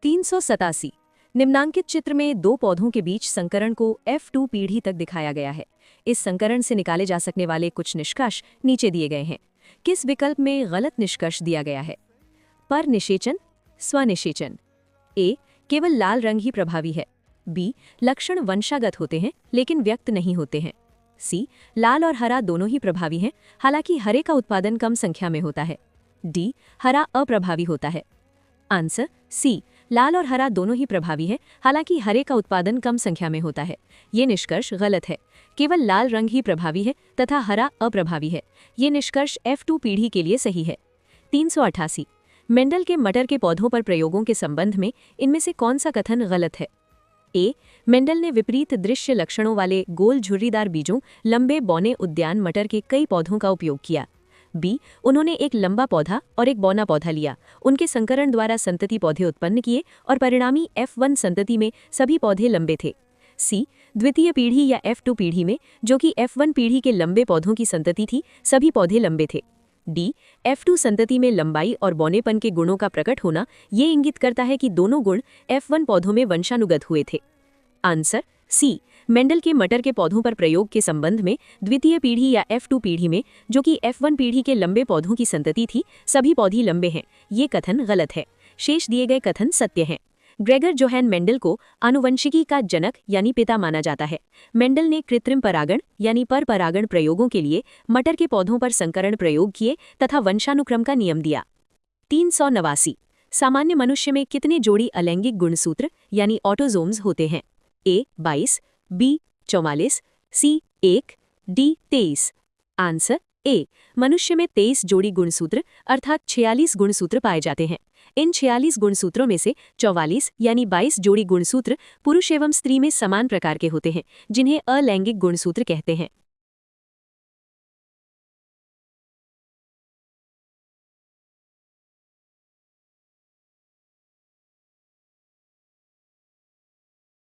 387। निम्नांकित चित्र में दो पौधों के बीच संकरण को F2 पीढ़ी तक दिखाया गया है। इस संकरण से निकाले जा सकने वाले कुछ निष्कर्ष नीचे दिए गए हैं। किस विकल्प में गलत निष्कर्ष दिया गया है? पर निषेचन, स्वनिषेचन। ए, केवल लाल रंग ही प्रभावी है। बी, लक्षण वंशागत होते हैं लेकिन व्यक्त नहीं होते हैं। सी, लाल और हरा दोनों ही प्रभावी हैं, हालांकि हरे का उत्पादन कम संख्या में होता है। डी, हरा अप्रभावी होता है। आंसर सी, लाल और हरा दोनों ही प्रभावी हैं, हालांकि हरे का उत्पादन कम संख्या में होता है। ये निष्कर्ष गलत है। केवल लाल रंग ही प्रभावी है तथा हरा अप्रभावी है। ये निष्कर्ष F2 पीढ़ी के लिए सही है। 388। मेंडल के मटर के पौधों पर प्रयोगों के संबंध में इनमें से कौन सा कथन गलत है? ए, मेंडल ने विपरीत दृश्य लक्षणों वाले गोल झुर्रीदार बीजों लंबे बौने उद्यान मटर के कई पौधों का उपयोग किया। बी, उन्होंने एक लंबा पौधा और एक बौना पौधा लिया, उनके संकरण द्वारा संतति पौधे उत्पन्न किए और परिणामी F1 संतति में सभी पौधे लंबे थे। सी, द्वितीय पीढ़ी या F2 पीढ़ी में, जो कि F1 पीढ़ी के लंबे पौधों की संतति थी, सभी पौधे लंबे थे। डी, F2 संतति में लंबाई और बौनेपन के गुणों का प्रकट होना ये इंगित करता है कि दोनों गुण F1 पौधों में वंशानुगत हुए थे। आंसर सी, मेंडल के मटर के पौधों पर प्रयोग के संबंध में द्वितीय पीढ़ी या F2 पीढ़ी में, जो कि F1 पीढ़ी के लंबे पौधों की संतति थी, सभी पौधे लंबे हैं, ये कथन गलत है। शेष दिए गए कथन सत्य हैं। ग्रेगर जोहान मेंडल को आनुवंशिकी का जनक यानी पिता माना जाता है। मेंडल ने कृत्रिम परागण यानी पर परागण प्रयोगों के लिए मटर के पौधों पर संकरण प्रयोग किए तथा वंशानुक्रम का नियम दिया। 389। सामान्य मनुष्य में कितने जोड़ी अलैंगिक गुणसूत्र यानी ऑटोजोम्स होते हैं? A, 22, B, 44, C, 1, D, 23। Answer A, मनुष्य में 23 जोड़ी गुणसूत्र अर्थात 46 गुणसूत्र पाए जाते हैं। इन 46 गुणसूत्रों में से 44 यानी 22 जोड़ी गुणसूत्र पुरुष एवं स्त्री में समान प्रकार के होते हैं, जिन्हें अलैंगिक गुणसूत्र कहते हैं।